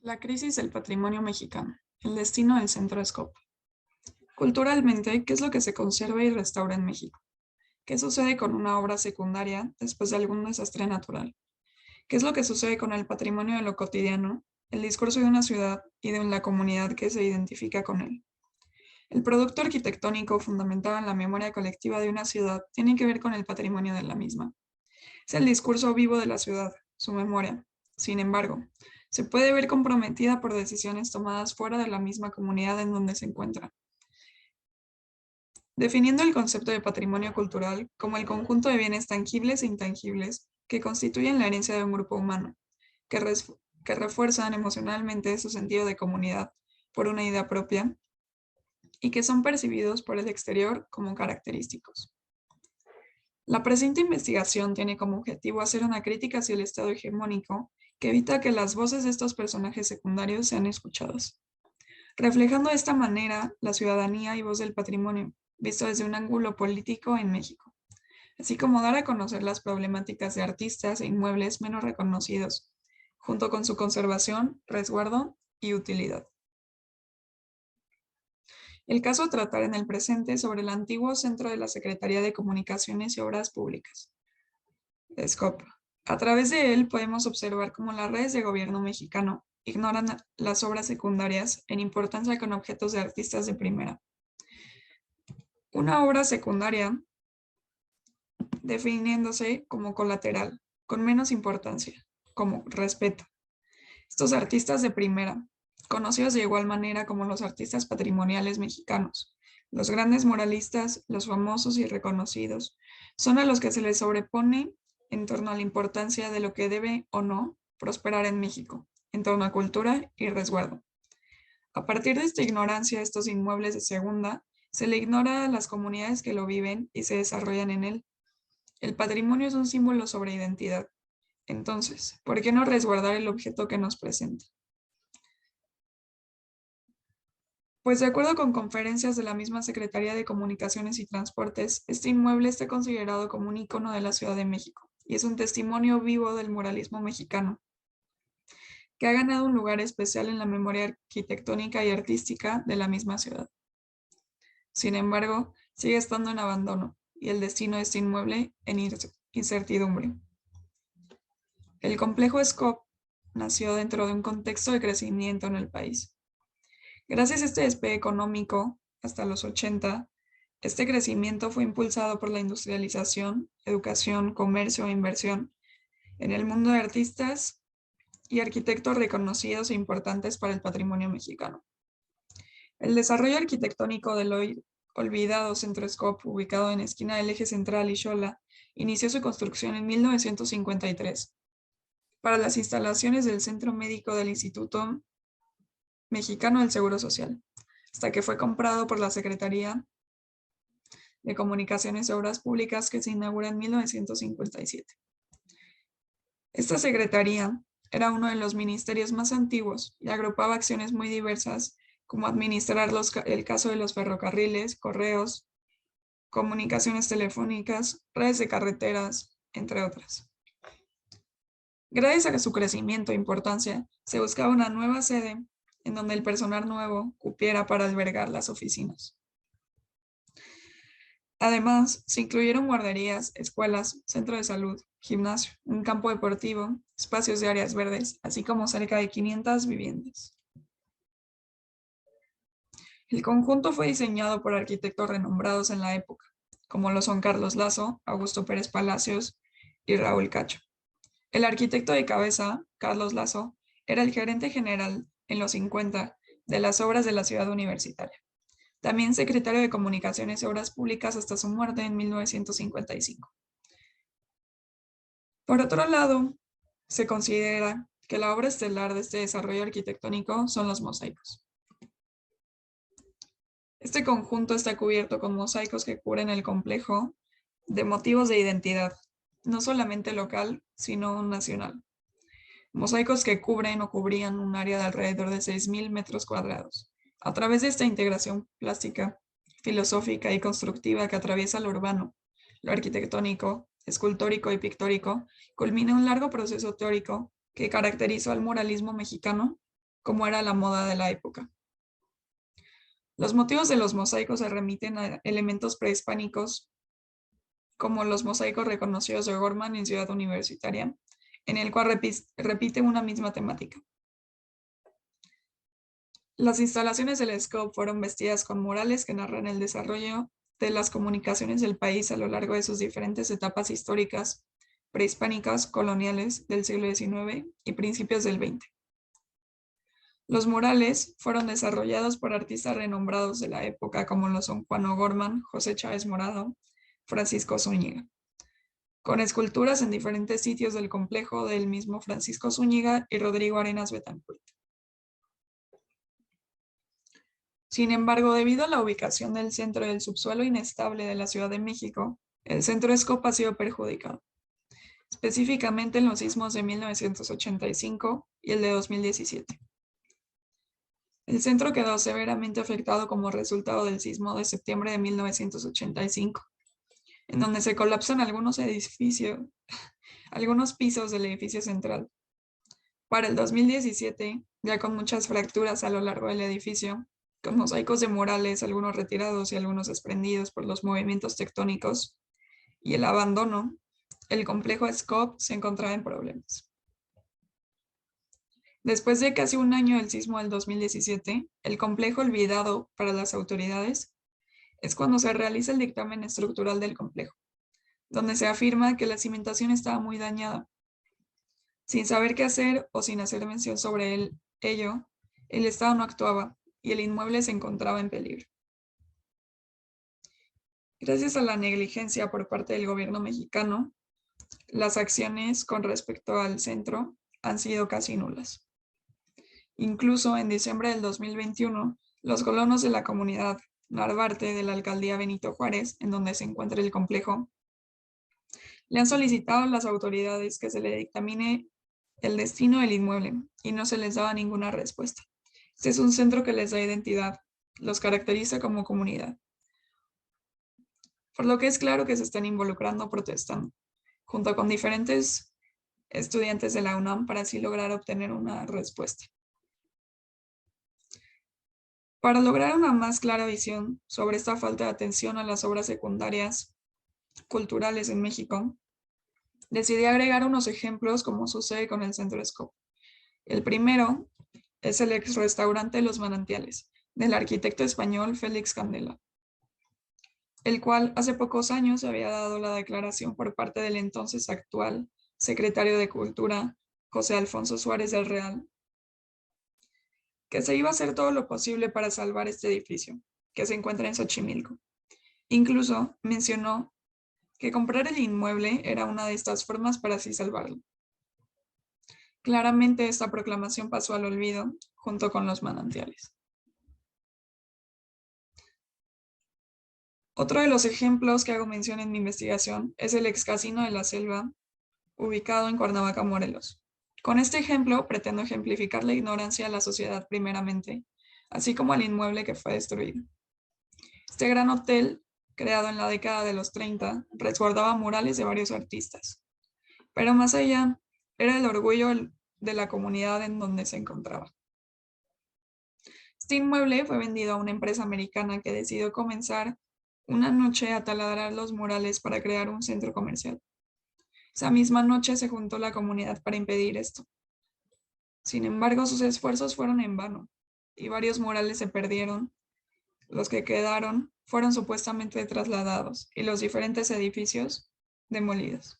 La crisis del patrimonio mexicano. El destino del Centro Scope. Culturalmente, ¿qué es lo que se conserva y restaura en México? ¿Qué sucede con una obra secundaria después de algún desastre natural? ¿Qué es lo que sucede con el patrimonio de lo cotidiano, el discurso de una ciudad y de la comunidad que se identifica con él? El producto arquitectónico fundamentado en la memoria colectiva de una ciudad tiene que ver con el patrimonio de la misma. Es el discurso vivo de la ciudad, su memoria. Sin embargo, se puede ver comprometida por decisiones tomadas fuera de la misma comunidad en donde se encuentra. Definiendo el concepto de patrimonio cultural como el conjunto de bienes tangibles e intangibles que constituyen la herencia de un grupo humano, que, que refuerzan emocionalmente su sentido de comunidad por una idea propia y que son percibidos por el exterior como característicos. La presente investigación tiene como objetivo hacer una crítica hacia el Estado hegemónico que evita que las voces de estos personajes secundarios sean escuchadas, reflejando de esta manera la ciudadanía y voz del patrimonio, visto desde un ángulo político en México, así como dar a conocer las problemáticas de artistas e inmuebles menos reconocidos, junto con su conservación, resguardo y utilidad. El caso a tratar en el presente sobre el antiguo Centro de la Secretaría de Comunicaciones y Obras Públicas, SCOP. A través de él podemos observar cómo las redes de gobierno mexicano ignoran las obras secundarias en importancia con objetos de artistas de primera. Una obra secundaria definiéndose como colateral, con menos importancia, como respeto. Estos artistas de primera, conocidos de igual manera como los artistas patrimoniales mexicanos, los grandes muralistas, los famosos y reconocidos, son a los que se les sobrepone en torno a la importancia de lo que debe o no prosperar en México, en torno a cultura y resguardo. A partir de esta ignorancia de estos inmuebles de segunda, se le ignora a las comunidades que lo viven y se desarrollan en él. El patrimonio es un símbolo sobre identidad. Entonces, ¿por qué no resguardar el objeto que nos presenta? Pues de acuerdo con conferencias de la misma Secretaría de Comunicaciones y Transportes, este inmueble está considerado como un icono de la Ciudad de México y es un testimonio vivo del muralismo mexicano, que ha ganado un lugar especial en la memoria arquitectónica y artística de la misma ciudad. Sin embargo, sigue estando en abandono y el destino de este inmueble en incertidumbre. El complejo SCOP nació dentro de un contexto de crecimiento en el país. Gracias a este despegue económico, hasta los 80, este crecimiento fue impulsado por la industrialización, educación, comercio e inversión en el mundo de artistas y arquitectos reconocidos e importantes para el patrimonio mexicano. El desarrollo arquitectónico del hoy olvidado Centro Scope, ubicado en esquina del Eje Central y Xola, inició su construcción en 1953 para las instalaciones del Centro Médico del Instituto Mexicano del Seguro Social, hasta que fue comprado por la Secretaría de Comunicaciones y Obras Públicas que se inaugura en 1957. Esta secretaría era uno de los ministerios más antiguos y agrupaba acciones muy diversas como administrar el caso de los ferrocarriles, correos, comunicaciones telefónicas, redes de carreteras, entre otras. Gracias a su crecimiento e importancia, se buscaba una nueva sede en donde el personal nuevo cupiera para albergar las oficinas. Además, se incluyeron guarderías, escuelas, centro de salud, gimnasio, un campo deportivo, espacios de áreas verdes, así como cerca de 500 viviendas. El conjunto fue diseñado por arquitectos renombrados en la época, como lo son Carlos Lazo, Augusto Pérez Palacios y Raúl Cacho. El arquitecto de cabeza, Carlos Lazo, era el gerente general en los 50 de las obras de la ciudad universitaria. También secretario de Comunicaciones y Obras Públicas hasta su muerte en 1955. Por otro lado, se considera que la obra estelar de este desarrollo arquitectónico son los mosaicos. Este conjunto está cubierto con mosaicos que cubren el complejo de motivos de identidad, no solamente local, sino nacional. Mosaicos que cubren o cubrían un área de alrededor de 6,000 metros cuadrados. A través de esta integración plástica, filosófica y constructiva que atraviesa lo urbano, lo arquitectónico, escultórico y pictórico, culmina un largo proceso teórico que caracterizó al muralismo mexicano como era la moda de la época. Los motivos de los mosaicos se remiten a elementos prehispánicos, como los mosaicos reconocidos de Gorman en Ciudad Universitaria, en el cual repite una misma temática. Las instalaciones del SCOP fueron vestidas con murales que narran el desarrollo de las comunicaciones del país a lo largo de sus diferentes etapas históricas, prehispánicas, coloniales del siglo XIX y principios del XX. Los murales fueron desarrollados por artistas renombrados de la época como lo son Juan O'Gorman, José Chávez Morado, Francisco Zúñiga, con esculturas en diferentes sitios del complejo del mismo Francisco Zúñiga y Rodrigo Arenas Betancourt. Sin embargo, debido a la ubicación del centro del subsuelo inestable de la Ciudad de México, el centro SCOP ha sido perjudicado, específicamente en los sismos de 1985 y el de 2017. El centro quedó severamente afectado como resultado del sismo de septiembre de 1985, en donde se colapsan algunos pisos del edificio central. Para el 2017, ya con muchas fracturas a lo largo del edificio, con mosaicos de murales, algunos retirados y algunos desprendidos por los movimientos tectónicos y el abandono, el complejo SCOP se encontraba en problemas. Después de casi un año del sismo del 2017, el complejo olvidado para las autoridades es cuando se realiza el dictamen estructural del complejo, donde se afirma que la cimentación estaba muy dañada. Sin saber qué hacer o sin hacer mención sobre ello, el Estado no actuaba y el inmueble se encontraba en peligro. Gracias a la negligencia por parte del gobierno mexicano, las acciones con respecto al centro han sido casi nulas. Incluso en diciembre del 2021, los colonos de la comunidad Narvarte de la alcaldía Benito Juárez, en donde se encuentra el complejo, le han solicitado a las autoridades que se le dictamine el destino del inmueble y no se les daba ninguna respuesta. Este es un centro que les da identidad, los caracteriza como comunidad. Por lo que es claro que se están involucrando protestando, junto con diferentes estudiantes de la UNAM para así lograr obtener una respuesta. Para lograr una más clara visión sobre esta falta de atención a las obras secundarias culturales en México, decidí agregar unos ejemplos como sucede con el Centro SCOP. El primero es el ex restaurante Los Manantiales, del arquitecto español Félix Candela, el cual hace pocos años había dado la declaración por parte del entonces actual secretario de Cultura, José Alfonso Suárez del Real, que se iba a hacer todo lo posible para salvar este edificio, que se encuentra en Xochimilco. Incluso mencionó que comprar el inmueble era una de estas formas para así salvarlo. Claramente esta proclamación pasó al olvido junto con los manantiales. Otro de los ejemplos que hago mención en mi investigación es el ex casino de la Selva, ubicado en Cuernavaca, Morelos. Con este ejemplo pretendo ejemplificar la ignorancia de la sociedad primeramente, así como el inmueble que fue destruido. Este gran hotel, creado en la década de los 30, resguardaba murales de varios artistas. Pero más allá, era el orgullo de la comunidad en donde se encontraba. Este inmueble fue vendido a una empresa americana que decidió comenzar una noche a taladrar los murales para crear un centro comercial. Esa misma noche se juntó la comunidad para impedir esto. Sin embargo, sus esfuerzos fueron en vano y varios murales se perdieron. Los que quedaron fueron supuestamente trasladados y los diferentes edificios demolidos.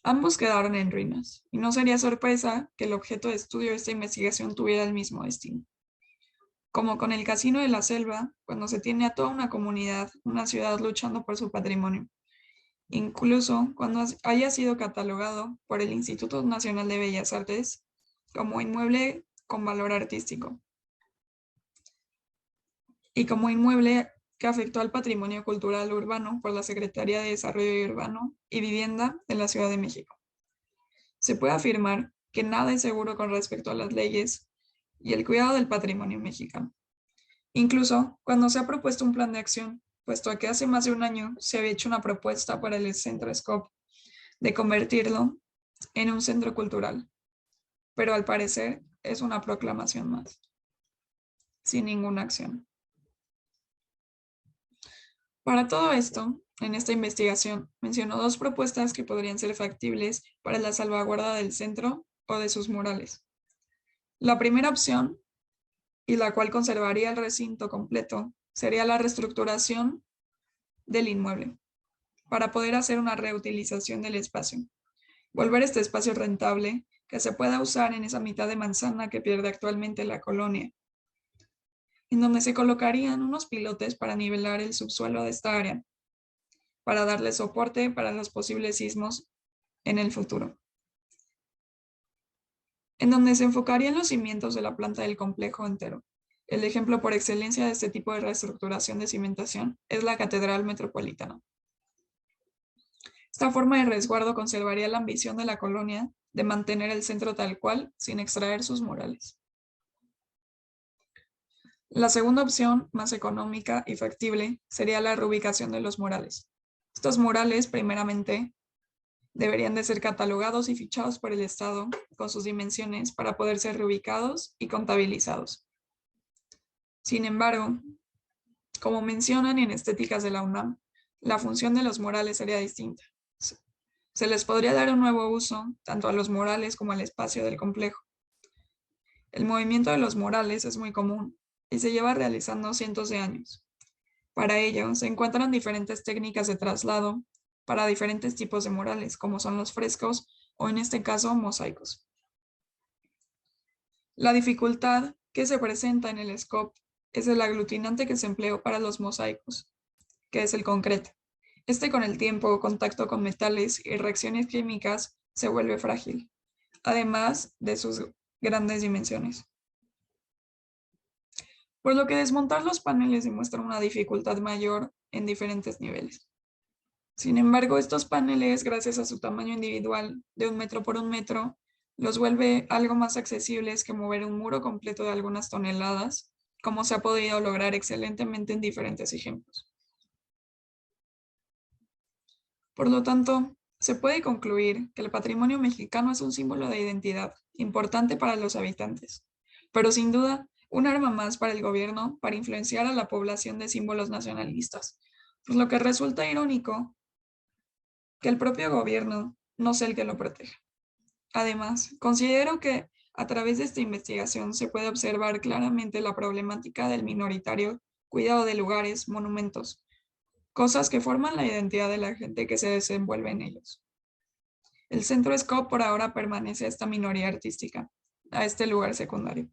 Ambos quedaron en ruinas, y no sería sorpresa que el objeto de estudio de esta investigación tuviera el mismo destino. Como con el Casino de la Selva, cuando se tiene a toda una comunidad, una ciudad luchando por su patrimonio, incluso cuando haya sido catalogado por el Instituto Nacional de Bellas Artes como inmueble con valor artístico y como inmueble que afectó al patrimonio cultural urbano por la Secretaría de Desarrollo Urbano y Vivienda de la Ciudad de México. Se puede afirmar que nada es seguro con respecto a las leyes y el cuidado del patrimonio mexicano. Incluso cuando se ha propuesto un plan de acción, puesto que hace más de un año se había hecho una propuesta para el Centro SCOP de convertirlo en un centro cultural. pero al parecer es una proclamación más, sin ninguna acción. Para todo esto, en esta investigación mencionó dos propuestas que podrían ser factibles para la salvaguarda del centro o de sus murales. La primera opción, y la cual conservaría el recinto completo, sería la reestructuración del inmueble, para poder hacer una reutilización del espacio, volver este espacio rentable que se pueda usar en esa mitad de manzana que pierde actualmente la colonia, en donde se colocarían unos pilotes para nivelar el subsuelo de esta área, para darle soporte para los posibles sismos en el futuro, en donde se enfocarían los cimientos de la planta del complejo entero. El ejemplo por excelencia de este tipo de reestructuración de cimentación es la Catedral Metropolitana. Esta forma de resguardo conservaría la ambición de la colonia de mantener el centro tal cual sin extraer sus murales. La segunda opción, más económica y factible, sería la reubicación de los murales. Estos murales, primeramente, deberían de ser catalogados y fichados por el Estado con sus dimensiones para poder ser reubicados y contabilizados. Sin embargo, como mencionan en Estéticas de la UNAM, la función de los murales sería distinta. Se les podría dar un nuevo uso tanto a los murales como al espacio del complejo. El movimiento de los murales es muy común y se lleva realizando cientos de años. Para ello, se encuentran diferentes técnicas de traslado para diferentes tipos de murales, como son los frescos o en este caso mosaicos. La dificultad que se presenta en el scope es el aglutinante que se empleó para los mosaicos, que es el concreto. Este con el tiempo, contacto con metales y reacciones químicas se vuelve frágil, además de sus grandes dimensiones. Por lo que desmontar los paneles demuestra una dificultad mayor en diferentes niveles. Sin embargo, estos paneles, gracias a su tamaño individual de 1 metro por 1 metro, los vuelve algo más accesibles que mover un muro completo de algunas toneladas, como se ha podido lograr excelentemente en diferentes ejemplos. Por lo tanto, se puede concluir que el patrimonio mexicano es un símbolo de identidad importante para los habitantes, pero sin duda un arma más para el gobierno para influenciar a la población de símbolos nacionalistas, pues lo que resulta irónico que el propio gobierno no sea el que lo proteja. Además, considero que a través de esta investigación se puede observar claramente la problemática del minoritario cuidado de lugares, monumentos, cosas que forman la identidad de la gente que se desenvuelve en ellos. El Centro Scope por ahora permanece a esta minoría artística, a este lugar secundario.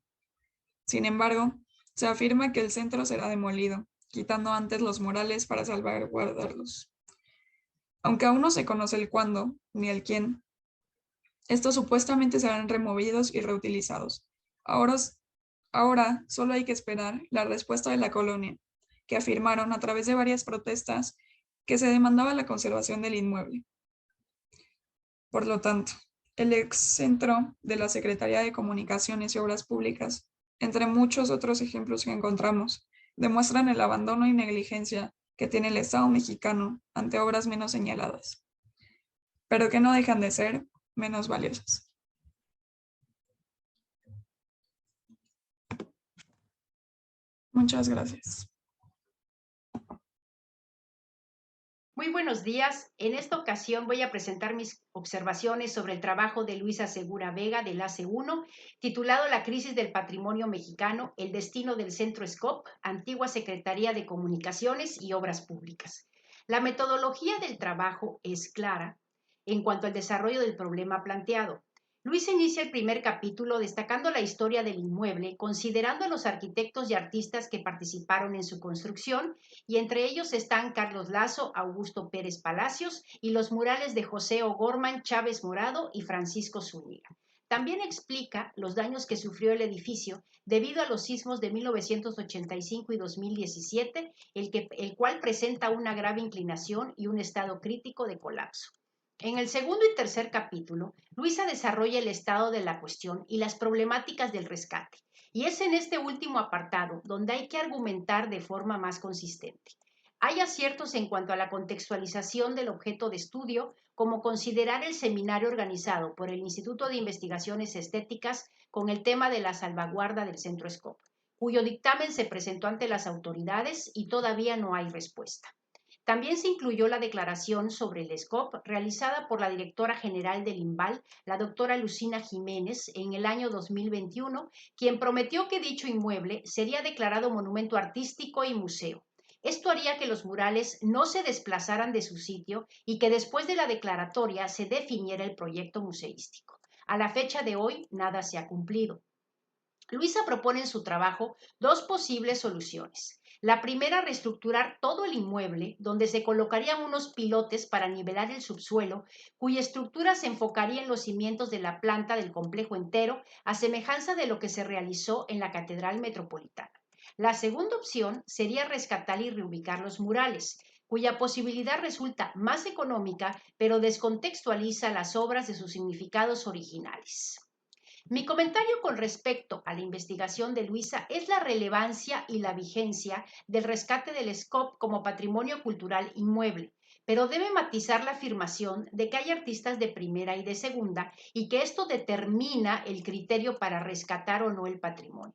Sin embargo, se afirma que el centro será demolido, quitando antes los murales para salvaguardarlos. Aunque aún no se conoce el cuándo ni el quién, estos supuestamente serán removidos y reutilizados. Ahora solo hay que esperar la respuesta de la colonia, que afirmaron a través de varias protestas que se demandaba la conservación del inmueble. Por lo tanto, el ex centro de la Secretaría de Comunicaciones y Obras Públicas, entre muchos otros ejemplos que encontramos, demuestran el abandono y negligencia que tiene el Estado mexicano ante obras menos señaladas, pero que no dejan de ser menos valiosas. Muchas gracias. Muy buenos días. En esta ocasión voy a presentar mis observaciones sobre el trabajo de Luisa Segura Vega del AC1, titulado La crisis del patrimonio mexicano, el destino del Centro Scope, antigua Secretaría de Comunicaciones y Obras Públicas. La metodología del trabajo es clara en cuanto al desarrollo del problema planteado. Luis inicia el primer capítulo destacando la historia del inmueble, considerando a los arquitectos y artistas que participaron en su construcción, y entre ellos están Carlos Lazo, Augusto Pérez Palacios y los murales de José O'Gorman, Chávez Morado y Francisco Zúñiga. También explica los daños que sufrió el edificio debido a los sismos de 1985 y 2017, el cual presenta una grave inclinación y un estado crítico de colapso. En el segundo y tercer capítulo, Luisa desarrolla el estado de la cuestión y las problemáticas del rescate, y es en este último apartado donde hay que argumentar de forma más consistente. Hay aciertos en cuanto a la contextualización del objeto de estudio, como considerar el seminario organizado por el Instituto de Investigaciones Estéticas con el tema de la salvaguarda del Centro Scope, cuyo dictamen se presentó ante las autoridades y todavía no hay respuesta. También se incluyó la declaración sobre el SCOP realizada por la directora general del INVAL, la doctora Lucina Jiménez, en el año 2021, quien prometió que dicho inmueble sería declarado monumento artístico y museo. Esto haría que los murales no se desplazaran de su sitio y que después de la declaratoria se definiera el proyecto museístico. A la fecha de hoy, nada se ha cumplido. Luisa propone en su trabajo dos posibles soluciones. La primera, reestructurar todo el inmueble, donde se colocarían unos pilotes para nivelar el subsuelo, cuya estructura se enfocaría en los cimientos de la planta del complejo entero, a semejanza de lo que se realizó en la Catedral Metropolitana. La segunda opción sería rescatar y reubicar los murales, cuya posibilidad resulta más económica, pero descontextualiza las obras de sus significados originales. Mi comentario con respecto a la investigación de Luisa es la relevancia y la vigencia del rescate del SCOP como patrimonio cultural inmueble, pero debe matizar la afirmación de que hay artistas de primera y de segunda y que esto determina el criterio para rescatar o no el patrimonio.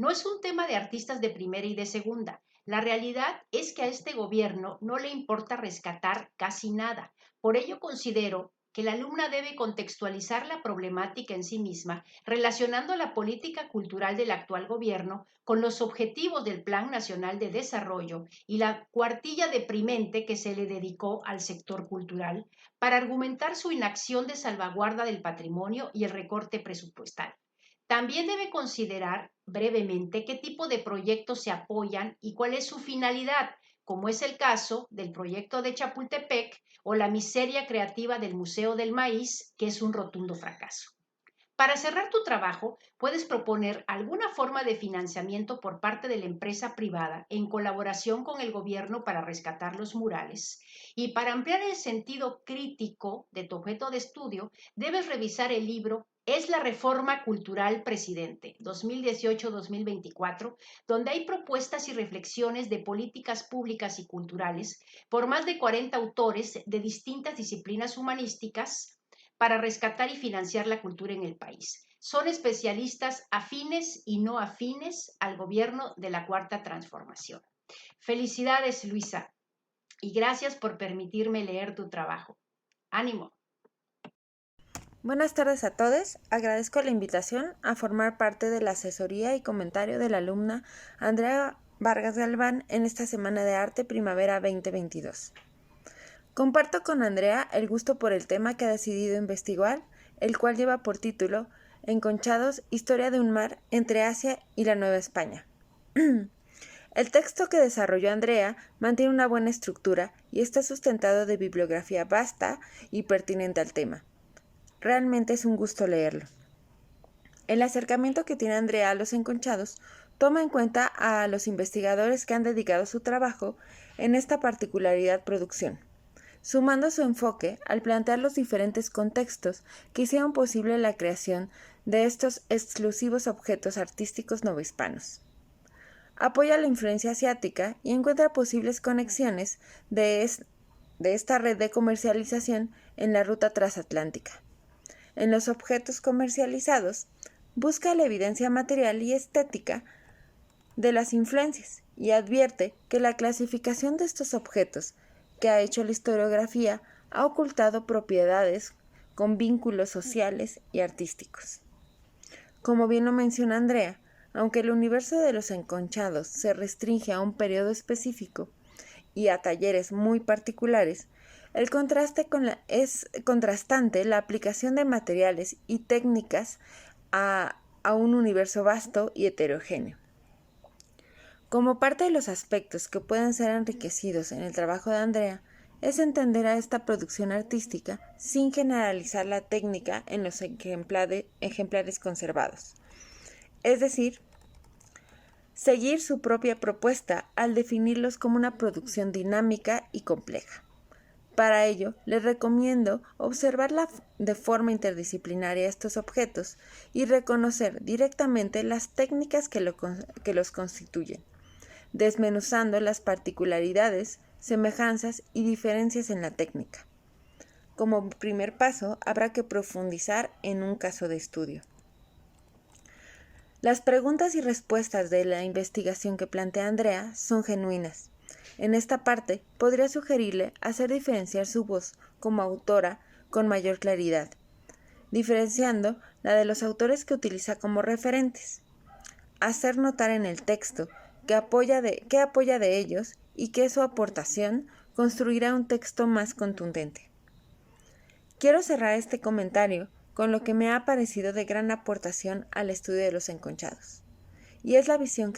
No es un tema de artistas de primera y de segunda. La realidad es que a este gobierno no le importa rescatar casi nada. Por ello considero que la alumna debe contextualizar la problemática en sí misma, relacionando la política cultural del actual gobierno con los objetivos del Plan Nacional de Desarrollo y la cuartilla deprimente que se le dedicó al sector cultural para argumentar su inacción de salvaguarda del patrimonio y el recorte presupuestal. También debe considerar brevemente qué tipo de proyectos se apoyan y cuál es su finalidad, como es el caso del proyecto de Chapultepec o la miseria creativa del Museo del Maíz, que es un rotundo fracaso. Para cerrar tu trabajo, puedes proponer alguna forma de financiamiento por parte de la empresa privada en colaboración con el gobierno para rescatar los murales. Y para ampliar el sentido crítico de tu objeto de estudio, debes revisar el libro Es la Reforma Cultural Presidente, 2018-2024, donde hay propuestas y reflexiones de políticas públicas y culturales por más de 40 autores de distintas disciplinas humanísticas para rescatar y financiar la cultura en el país. Son especialistas afines y no afines al gobierno de la Cuarta Transformación. Felicidades, Luisa, y gracias por permitirme leer tu trabajo. ¡Ánimo! Buenas tardes a todos. Agradezco la invitación a formar parte de la asesoría y comentario de la alumna Andrea Vargas Galván en esta Semana de Arte Primavera 2022. Comparto con Andrea el gusto por el tema que ha decidido investigar, el cual lleva por título Enconchados, historia de un mar entre Asia y la Nueva España. El texto que desarrolló Andrea mantiene una buena estructura y está sustentado de bibliografía vasta y pertinente al tema. Realmente es un gusto leerlo. El acercamiento que tiene Andrea a los enconchados toma en cuenta a los investigadores que han dedicado su trabajo en esta particularidad producción, sumando su enfoque al plantear los diferentes contextos que hicieron posible la creación de estos exclusivos objetos artísticos novohispanos. Apoya la influencia asiática y encuentra posibles conexiones de esta red de comercialización en la ruta transatlántica. En los objetos comercializados, busca la evidencia material y estética de las influencias y advierte que la clasificación de estos objetos que ha hecho la historiografía ha ocultado propiedades con vínculos sociales y artísticos. Como bien lo menciona Andrea, aunque el universo de los enconchados se restringe a un periodo específico y a talleres muy particulares, es contrastante la aplicación de materiales y técnicas a un universo vasto y heterogéneo. Como parte de los aspectos que pueden ser enriquecidos en el trabajo de Andrea, es entender a esta producción artística sin generalizar la técnica en los ejemplares conservados. Es decir, seguir su propia propuesta al definirlos como una producción dinámica y compleja. Para ello, les recomiendo observar de forma interdisciplinaria estos objetos y reconocer directamente las técnicas que los constituyen, desmenuzando las particularidades semejanzas y diferencias en la técnica. Como primer paso, habrá que profundizar en un caso de estudio. Las preguntas y respuestas de la investigación que plantea Andrea son genuinas. En esta parte, podría sugerirle hacer diferenciar su voz como autora con mayor claridad, diferenciando la de los autores que utiliza como referentes. Hacer notar en el texto qué apoya de ellos y que su aportación construirá un texto más contundente. Quiero cerrar este comentario con lo que me ha parecido de gran aportación al estudio de los enconchados, y es la visión